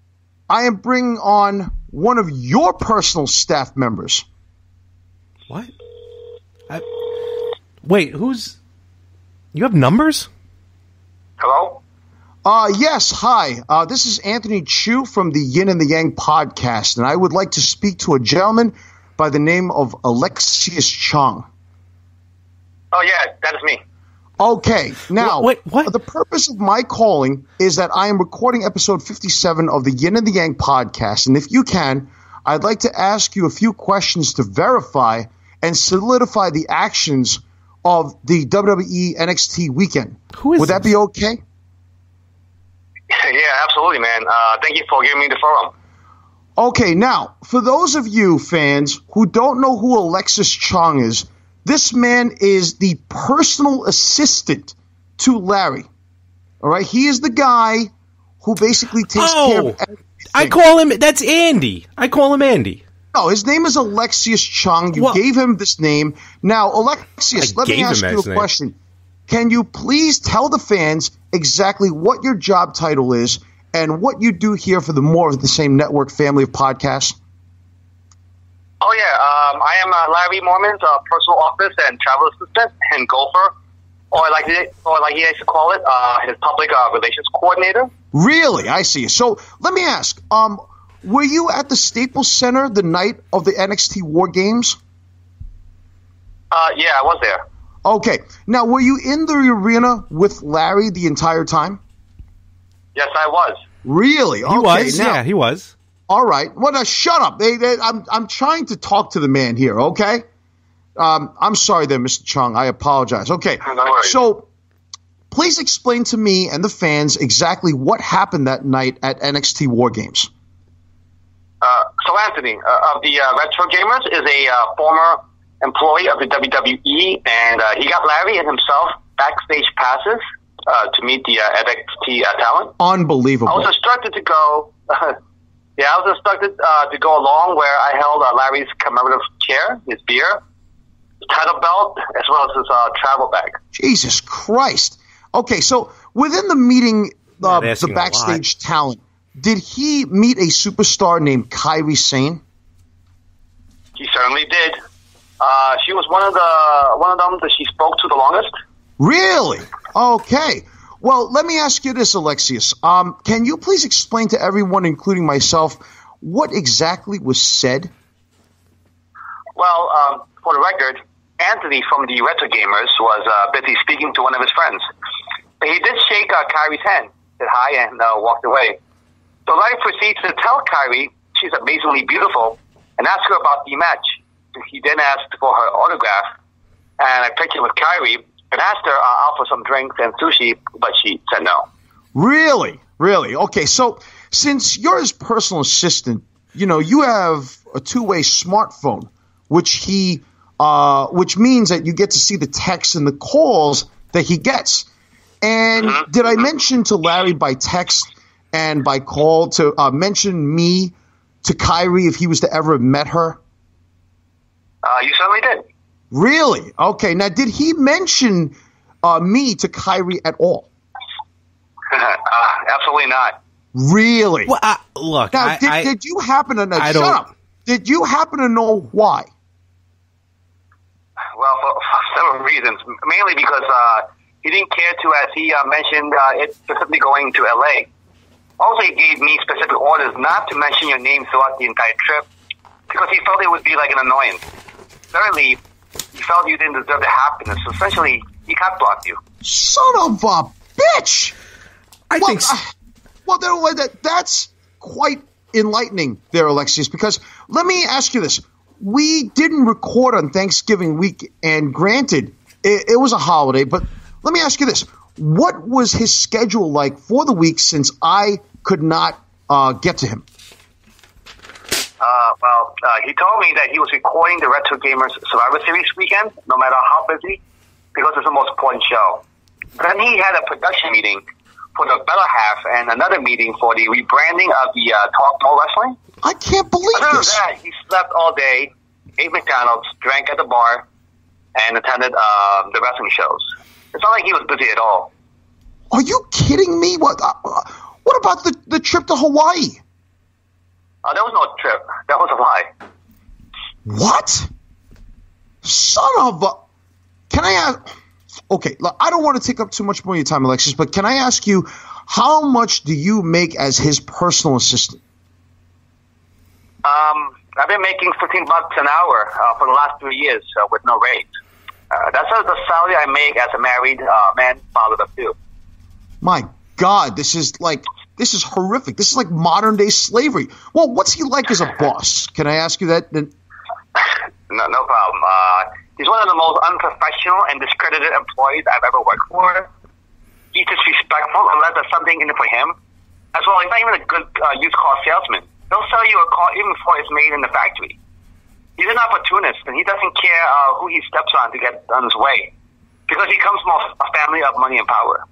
I am bringing on one of your personal staff members. What? Wait, who's... You have numbers? Hello? Yes, hi. This is Anthony Chu from the Yin and The Yang podcast, and I would like to speak to a gentleman by the name of Alexius Chong. Oh, yeah, that is me. Okay, now, what? The purpose of my calling is that I am recording episode 57 of the Yin and The Yang podcast, and if you can, I'd like to ask you a few questions to verify and solidify the actions of the WWE NXT weekend. Would that be okay? Yeah, absolutely, man. Thank you for giving me the forum. Okay, now, for those of you fans who don't know who Alexis Chong is, this man is the personal assistant to Larry. All right? He is the guy who basically takes care of everything. I call him, that's Andy. I call him Andy. No, his name is Alexius Chong. You gave him this name. Now, Alexius, let me ask you a question. Can you please tell the fans exactly what your job title is and what you do here for the More of the Same Network family of podcasts? Oh, yeah. I am Larry Mormon's personal office and travel assistant and golfer, or like he likes to call it, his public relations coordinator. Really? I see. So let me ask, were you at the Staples Center the night of the NXT War Games? Yeah, I was there. Okay. Now, were you in the arena with Larry the entire time? Yes, I was. Really? He was. Now, yeah, he was. All right. Well, now, shut up. I'm trying to talk to the man here, okay? I'm sorry there, Mr. Chung. I apologize. Okay. No worries. So, please explain to me and the fans exactly what happened that night at NXT War Games. So Anthony, of the Retro Gamers, is a former employee of the WWE, and he got Larry and himself backstage passes to meet the NXT talent. Unbelievable. I was instructed to go. Yeah, I was instructed to go along, where I held Larry's commemorative chair, his beer, his title belt, as well as his travel bag. Jesus Christ. Okay, so within the meeting, the backstage talent, did he meet a superstar named Kairi Sane? He certainly did. She was one of them that she spoke to the longest. Really? Okay. Well, let me ask you this, Alexius. Can you please explain to everyone, including myself, what exactly was said? Well, for the record, Anthony from the Retro Gamers was busy speaking to one of his friends. But he did shake Kairi's hand, said hi, and walked away. So Larry proceeds to tell Kairi she's amazingly beautiful and ask her about the match. He then asked for her autograph and a picture with Kairi, and asked her out for some drinks and sushi, but she said no. Really? Really? Okay, so since you're his personal assistant, you have a two-way smartphone, which means that you get to see the texts and the calls that he gets. And did I mention to Larry by text and by call to mention me to Kairi if he was to ever have met her? You certainly did. Really? Okay. Now, did he mention me to Kairi at all? Absolutely not. Really? Well, look. Now, did you happen to know? Shut up. Did you happen to know why? Well, for several reasons. Mainly because he didn't care to, as he mentioned, it specifically going to LA. Also, he gave me specific orders not to mention your name throughout the entire trip because he felt it would be like an annoyance. Thirdly, he felt you didn't deserve the happiness. So essentially, he cut-blocked you. Son of a bitch! I think so. Well, that's quite enlightening there, Alexius, because let me ask you this. We didn't record on Thanksgiving week, and granted, it was a holiday, but let me ask you this. What was his schedule like for the week since I could not get to him? He told me that he was recording the Retro Gamers Survivor Series weekend, no matter how busy, because it's the most important show. Then he had a production meeting for the Better Half and another meeting for the rebranding of the Talk More Wrestling. I can't believe Other this. than that, he slept all day, ate McDonald's, drank at the bar, and attended the wrestling shows. It's not like he was busy at all. Are you kidding me? What about the trip to Hawaii? There was no trip. That was a lie. What? Son of a... Can I ask... Okay, look, I don't want to take up too much more of your time, Alexis, but can I ask you, how much do you make as his personal assistant? I've been making $15 an hour for the last 3 years with no raise. That's the salary I make as a married man, father of two. My God, this is horrific. This is like modern day slavery. Well, what's he like as a boss? Can I ask you that? No problem. He's one of the most unprofessional and discredited employees I've ever worked for. He's disrespectful unless there's something in it for him. As well, he's not even a good used car salesman. He'll sell you a car even before it's made in the factory. He's an opportunist, and he doesn't care who he steps on to get on his way, because he comes from a family of money and power.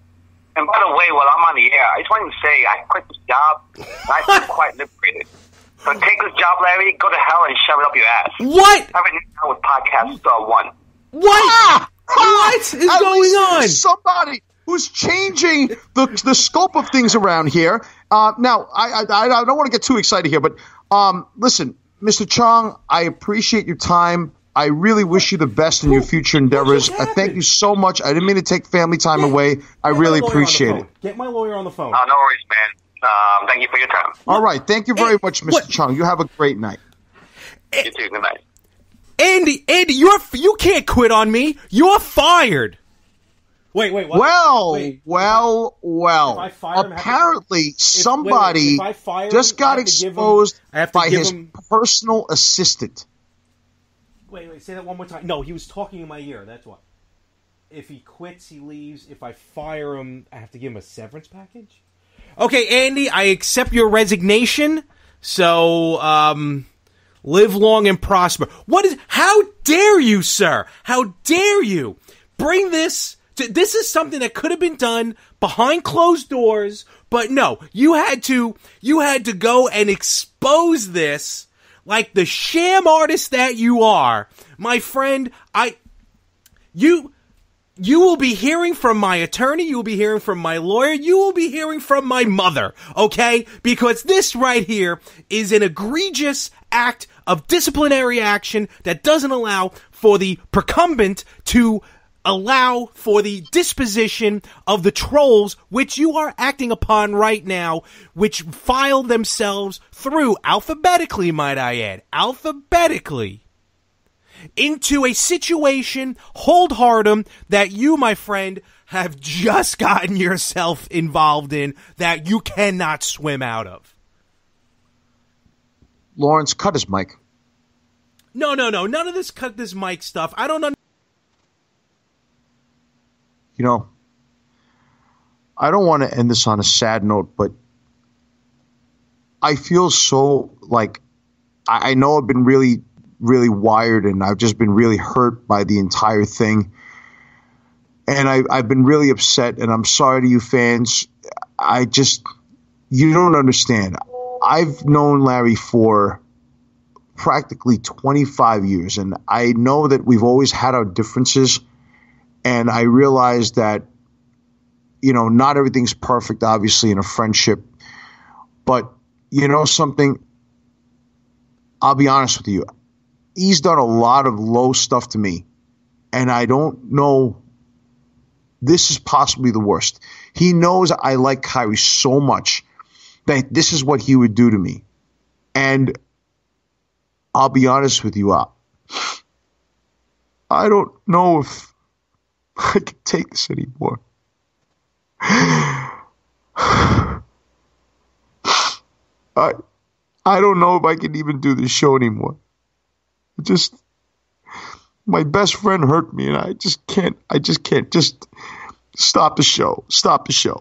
And by the way, while I'm on the air, I just wanted to say I quit this job, and I feel quite liberated. So take this job, Larry, go to hell and shove it up your ass. What? Have a new show with Podcast 1. What? What is going on? Somebody who's changing the scope of things around here. Now, I don't want to get too excited here, but listen, Mr. Chung, I appreciate your time. I really wish you the best in your future endeavors. I thank you so much. I didn't mean to take family time away. I really appreciate it. Get my lawyer on the phone. No worries, man. Thank you for your time. All right. Thank you very much, Mr. Chung. You have a great night. You too. Good night. Andy, you can't quit on me. You're fired. Wait, what? Well. Apparently, somebody just got exposed by his personal assistant. Wait, say that one more time. No, he was talking in my ear, that's why. If he quits, he leaves. If I fire him, I have to give him a severance package? Okay, Andy, I accept your resignation. So, live long and prosper. How dare you, sir? How dare you bring this? This is something that could have been done behind closed doors, but no, you had to go and expose this like the sham artist that you are. My friend, you will be hearing from my attorney, you will be hearing from my lawyer, you will be hearing from my mother, okay? Because this right here is an egregious act of disciplinary action that doesn't allow for the precumbent to allow for the disposition of the trolls, which you are acting upon right now, which file themselves through, alphabetically, might I add, alphabetically, into a situation, hold hard'em, that you, my friend, have just gotten yourself involved in that you cannot swim out of. Lawrence, cut his mic. No, none of this cut this mic stuff. I don't understand. You know, I don't want to end this on a sad note, but I feel so like I know I've been really, really wired and I've just been really hurt by the entire thing. And I've been really upset and I'm sorry to you fans. You don't understand. I've known Larry for practically 25 years and I know that we've always had our differences. And I realize that, you know, not everything's perfect, obviously, in a friendship. But, you know something? I'll be honest with you. He's done a lot of low stuff to me. And I don't know. This is possibly the worst. He knows I like Kyrie so much that this is what he would do to me. And I'll be honest with you. I don't know if I can take this anymore. I don't know if I can even do this show anymore. My best friend hurt me and I just can't just stop the show. Stop the show.